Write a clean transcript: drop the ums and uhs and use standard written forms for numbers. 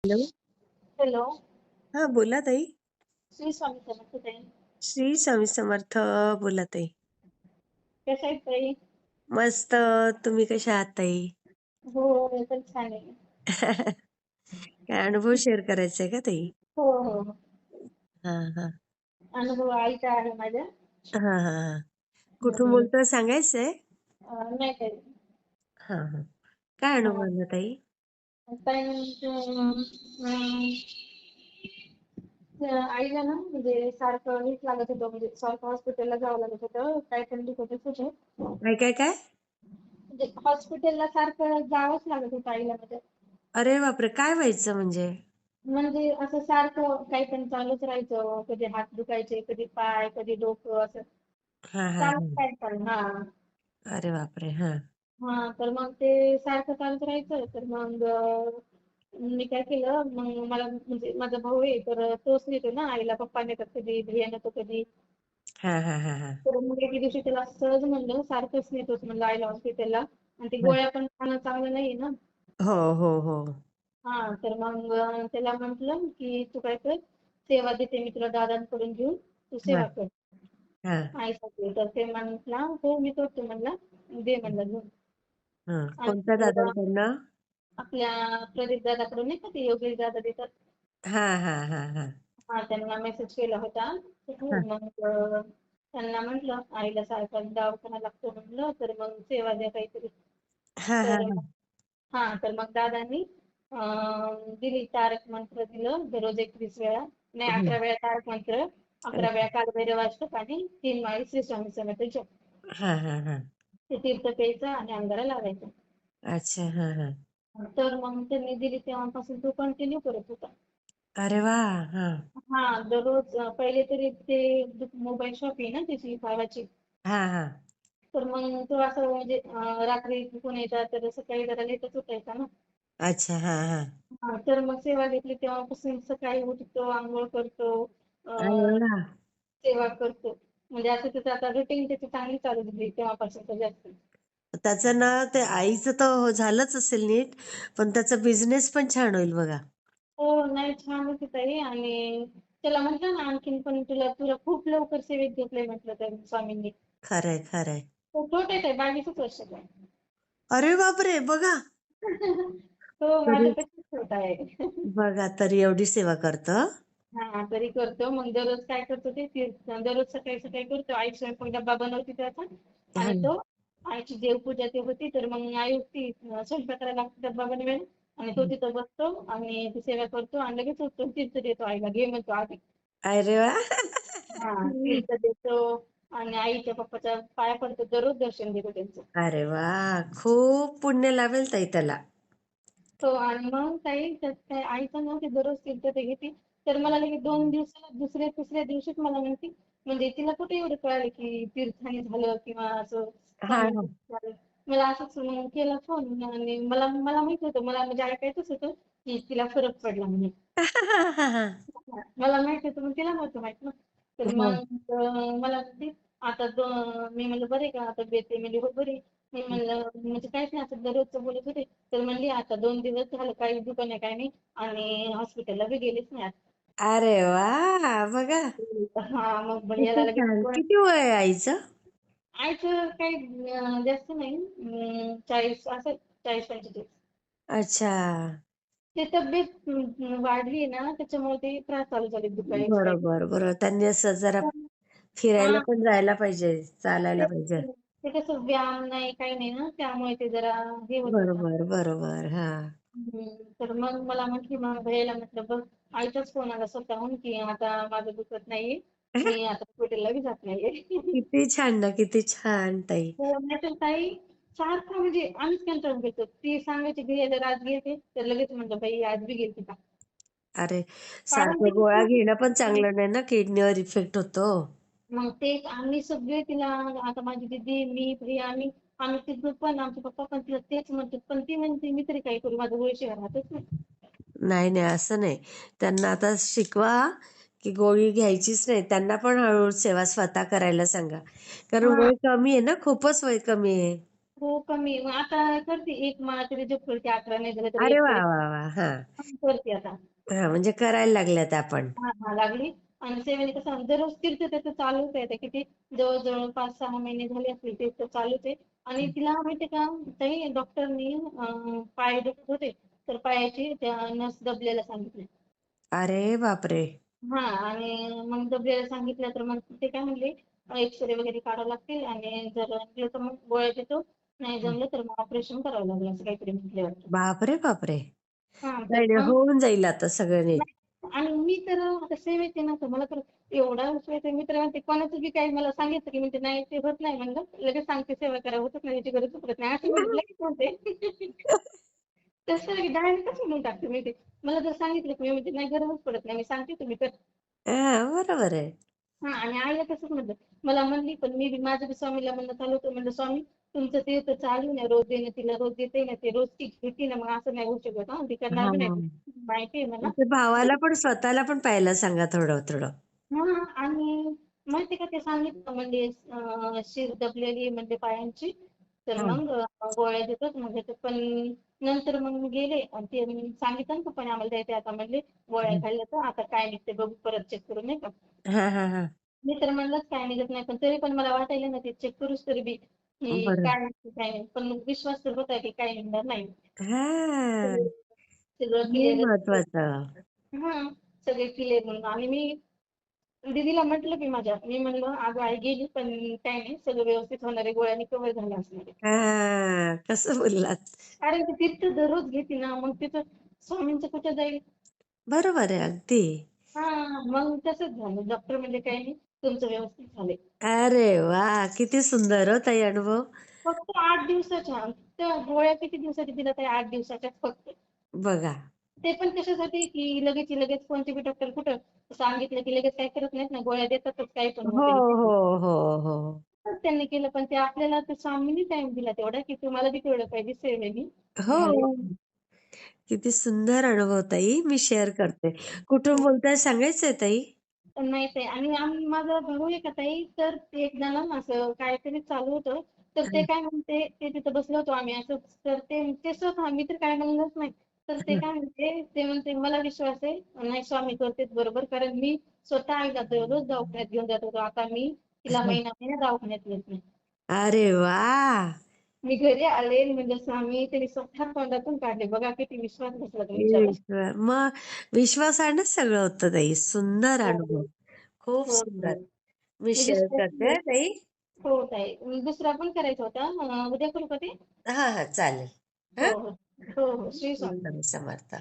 Hello. Hello. हा, बोला ताई. श्री स्वामी समर्थ ताई. श्री स्वामी समर्थ. बोला ताई. कशा आहेत ताई? मस्त. तुम्ही कशा आहात ताई? हो, मी पण छान आहे. काय अनुभव शेअर करायचा आहे का ताई? हो, हो. हा हा. अनुभव आईचा आहे माझ्या. हा हा हा. कुठून हम्म. बोलतोय सांगायचंय? नाही ताई. हा हा. काय अनुभव हा. आला ताई? ताई आईला ना म्हणजे सारखं नीट लागत होतं, म्हणजे सारखं हॉस्पिटलला जावं लागत होतं. काय पण दुखतच होतं. काय काय काय? म्हणजे हॉस्पिटलला सारखं जावंच लागत होतं आईला माझ्या. अरे बापरे, काय व्हायचं म्हणजे? म्हणजे असं सारखं काही पण चालूच राहायचं. कधी हात दुखायचे, कधी पाय, कधी डोकं असं हा हा चालूच हा. राहायचं. हां. अरे बापरे. हा हां, तर मग ते सारखं चालूच राहायचं. तर मग मी काय केलं, मग मला म्हणजे माझा भाऊ आहे, तर तोच नेतो ना आईला. पप्पा नेतात कधी, भैय्या नेतो कधी. हा हा हा हा. तर मग एके दिवशी त्याला सहज म्हणलं, सारखंच नेतोस म्हणलं आईला हॉस्पिटलला. आणि ते हा. गोळ्या पण खाणं चांगलं नाहीये ना. हो हो हो. हां, तर मग त्याला म्हटलं, की "तू काय कर, सेवा देते मी तुला दादांकडून घेऊन, तू हा सेवा कर हा आईसाठी." तर ते म्हटला, "हो, मी करतो" म्हणला, "दे" म्हणला घेऊन. हा. आणि कोणत्या मग दादांकडनं? आपल्या प्रदीप दादाकडून नाही का ते योगेश दादा देतात. हा हा हा हा हां, त्यांना मेसेज केला होता. तर हो, हा मग त्यांना म्हटलं, "आईला सारखा दवाखाना लागतो" म्हटलं, "तर मग सेवा द्या काहीतरी." हा हा तर हा. हां, तर मग दादांनी दिली तारक मंत्र दिलं दररोज 21 वेळा. नाही, हम्म. 11 वेळा तारक मंत्र, 11 वेळा कालभैरव अष्टक आणि 3 माळी श्री स्वामी समर्थ जप. हा हा हा. ते तीर्थ प्यायचं आणि अंगाला लावायचं. अच्छा. हा हा. तर मग त्यांनी दिली तेव्हापासून तो कंटिन्यू करत होता. अरे वा. हा हां, दररोज पहिले तरी ते मोबाईल शॉप आहे ना त्याची भावाची. हा हा. तर मग तो असं म्हणजे रात्री झोपून यायचा, तर सकाळी जरा लेटच उठायचा ना. अच्छा. हा हा. हां, तर मग सेवा घेतली तेव्हापासून सकाळी उठतो, अंघोळ करतो, अ, अरे वा. सेवा करतो. म्हणजे असं त्याचं आता रुटीन त्याची चांगली चालू झाली तेव्हापासून तर जास्त. त्याचं ना ते आईचं तर झालंच असेल नीट, पण त्याचा बिझनेस पण छान होईल बघा. हो, नाही छान होती ताई. आणि त्याला म्हटलं ना आणखीन पण तुला तुला खूप लवकर सेवेत घेतलंय म्हटलं त्या स्वामींनी. खरंय खरंय. तो छोटा आहे, 22च वर्षाचा आहे. अरे बापरे, बघा. तो तरी माझ्यापेक्षा छोटा आहे. बघा, तरी एवढी सेवा करतं. हां, तरी करतो. मग दररोज काय करतो ते दररोज सकाळी सकाळी करतो. आई स्वयंपाक डब्बा बनवते त्याचा. हा आणि तो आईची देवपूजा ते होती, तर मग आई उठती स्वयंपाकाला लागते डब्बा बनवायला. आणि तो तिथं बसतो आणि ती सेवा करतो आणि लगेच उठतो आणि तीर्थ देतो आईला. घे म्हणतो आधी. अरे वा. हां, तीर्थ देतो आणि आईच्या पप्पाच्या पाया पडतो. दररोज दर्शन घेतो त्यांचं. अरे वा. खूप पुण्य लावेल ताई त्याला. हो, आणि मग काही त्यात काय आईचं ना ते दररोज तीर्थ ते घेते. तर मला लगेच 2 दिवसाला दुसऱ्या-तिसऱ्या दिवशीच मला म्हणते, म्हणजे तिला कुठे एवढं कळालं की तीर्थाने झालं किंवा असं हा चांगलं हा. झालं. मला असंच मग केला फोन आणि मला मला माहित होतं, मला म्हणजे ऐकायचंच होतं की तिला फरक पडला म्हणून. मला माहिती होतं, पण तिला नव्हतं माहित ना. तर हो. मग मला म्हणते, "आता मी म्हणलं, "बरी आहे का तब्येत?" ती म्हणली, "हो, बरी आहे." मी म्हणलं, "म्हणजे काहीच नाही, असं दररोजचं बोलत होते." तर म्हणली, "आता 2 दिवस झालं काहीच दुखत नाही, काही नाही आणि हॉस्पिटलला बी गेलीच नाही आता." अरे वा. बघा. हां, मग किती भैय्याला लगेच छान. किती वय आहे आईचं? आईचं काही जास्त नाही, 40 असेल, 40-45. अच्छा. ते तब्येत वाढली ना, त्याच्यामुळे ते त्रास चालू झाले दुखायचे काही. बरोबर बरोबर. त्यांनी असं जरा फिरायला हां, पण जायला पाहिजे, चालायला ते पाहिजे. ते कसं व्यायाम नाही, काही नाही ना, त्यामुळे ते जरा हे होत होतं. बरोबर बरोबर. हा. तर मग मला म्हटली, मग भैयाला म्हटलं, "बघ, आईचाच फोन आला स्वतःहून की आता माझं दुखत नाहीये. मी आता हॉस्पिटलला बी जात नाहीये." किती छान ना, किती छान ताई. हो, नाहीतर ताई सारखं म्हणजे आम्हीच कंटाळून घेतो. ती सांगायची भैय्याला आज गेलते, तर लगेच म्हणलं, "बाई आज बी गेलती का?" अरे, कारण सारखं गोळ्या घेणं पण ते चांगलं नाही ना, किडनीवर इफेक्ट होतो. मग तेच आम्ही सगळे तिला, आता माझी दीदी, मी, भैय्या, आम्ही आम्ही तिघं पण, आमचे पप्पा पण तिला तेच म्हणतात. पण ती म्हणते, "मी तरी काय करू? माझं वय राहतच नाही." नाही नाही, असं नाही. त्यांना आता शिकवा की गोळी घ्यायचीच नाही. त्यांना पण हळूहळू सेवा स्वतः करायला सांगा. कारण हां. वय कमी आहे ना, खूपच वय कमी आहे. हो कमी. मग आता करते एक माळा तरी जप करते. 11 नाही झालं तरी अरे एक वा तरी वा वा. हा. करते आता. हा, म्हणजे करायला लागल्यात आपण. हां, हां, लागली. आणि सेवेने कसं दररोज फिरते त्याचं चालूच आहे. ते किती जवळ-जवळ 5-6 महिने झाले असतील ते तर चालूच आहे. आणि तिला माहिती आहे का ताई डॉक्टरनी पाय दुखत होते, तर पायाची त्या नस दबलेला सांगितलं. अरे बापरे. हां आणि मग दबलेला सांगितलं तर मग ते काय म्हणले एक्स-रे वगैरे काढावे लागतील आणि जर नसलं तर मग गोळ्या देतो. नाही जमलं तर मग ऑपरेशन करावं लागेल असं काहीतरी म्हटले वाटतं. बापरे बापरे. हां, तर नाही नाही, मग होऊन जाईल आता सगळं नीट. नाही आणि मी तर आता सेवेत आहे ना, तर मला तर एवढा विश्वास आहे. मी तर म्हणते कोणाचं बी काही मला सांगितलं की म्हणते, "नाही ते होत नाही" म्हणलं. लगेच सांगते सेवा करा, होतच नाही त्याची गरजच पडत नाही. असं मी लगेच म्हणते. तसं लगेच डायरेक्टच म्हणून टाकते मी ते. मला जर सांगितलं की मी म्हणते, "नाही गरजच पडत नाही." मी सांगते तुम्ही कर. हा, बरोबर आहे. हां आणि आईला तसंच म्हटलं. मला म्हणली पण मी बी माझं बी स्वामीला म्हणणं चालू होतं. म्हणलं, "स्वामी तुमचं ते तर चालू आहे रोज देणं तिला रोज देते ना, ते रोज ती घेते ना, मग असं नाही होऊ शकत हां. ती करणार हा, बी नाही." माहिती आहे मला. ते भावाला पण स्वतःला पण प्यायला सांगा थोडं थोडं. हां आणि माहिती का ते सांगितलं म्हणजे शीर दबलेली म्हणजे पायांची. तर हा. मग गोळ्या देतात मग ह्याच्यात पण नंतर मग गेले आणि ते सांगितलं ना पप्पाने आम्हाला द्यायचे आता म्हणले गोळ्या खाल्ल्या तर आता काय निघते बघू परत चेक करू नाही का. हा हा हा. मी तर म्हणलंच काय निघत नाही पण तरी पण मला वाटायला ना ते चेक करूच तरी बी की बरं. काय निघते काय नाही पण विश्वास तर होता की काय निघणार नाही. हा, सगळं सगळं हे क्लिअर महत्वाचं. हां सगळे क्लिअर म्हणून आणि मी दीदीला म्हटलं की माझ्या, मी म्हणलं "अगं आई गेली, पण काही नाही, सगळं व्यवस्थित होणार आहे, गोळ्यांनी कव्हर झालं असणार आहे." हा, कसं बोललात. कारण की तीर्थ दररोज घेते ना, मग तिथं स्वामींचं कुठं जाईल? बरोबर आहे अगदी. हां, मग तसंच झालं. डॉक्टर म्हणजे काही नाही, तुमचं व्यवस्थित झालंय. अरे वा, किती सुंदर हो ताई अनुभव. फक्त 8 दिवसाच्या. त्या गोळ्या किती दिवसाच्या दिल्या त्या 8 दिवसाच्याच फक्त. बघा. ते पण कशासाठी की लगेचच्या लगेच कोणते बी डॉक्टर कुठं सांगितलं की लगेच काही करत नाहीत ना, गोळ्या देतातच काही पण हो होते. हो हो हो. त्यांनी केलं पण ते आपल्याला ते स्वामींनी टाईम दिला तेवढा, की तुम्हाला बी तेवढं पाहिजे सेवेनी झाले. हो, किती सुंदर अनुभव ताई. मी शेअर करते. कुठून बोलताय सांगायचंय ताई? नाही ते आणि माझा भाऊ आहे का ताई, तर ते एकदा ना असं काहीतरी चालू होतं. तर ते काय म्हणते, ते तिथं बसलो होतो आम्ही असंच. तर ते स्वतः मी तर काय म्हणलंच नाही. तर ते काय म्हणते, ते म्हणते, "मला विश्वास आहे, नाही स्वामी करतेच बरोबर." कारण मी स्वतः आईला दररोज दवाखान्यात घेऊन जात होतो. आता मी तिला महिना-महिना दवाखान्यात नेत नाही. अरे वा. मी घरी आले म्हणजे स्वामी त्यांनी स्वतः तोंडातून काढले. बघा किती विश्वास बसला तुमच्यावर. मग विश्वासानेच सगळं होतं ताई. सुंदर हो, हो. अनुभव. खूप हो, सुंदर. हो. मी मी शेअर दुसऱ्या करते ताई. हो ताई. दुसरा पण करायचा होता. उद्या करू का ते? हां, हां. चालेल. हो, हां. हो. हो, हो. श्री स्वामी स्वामी समर्थ.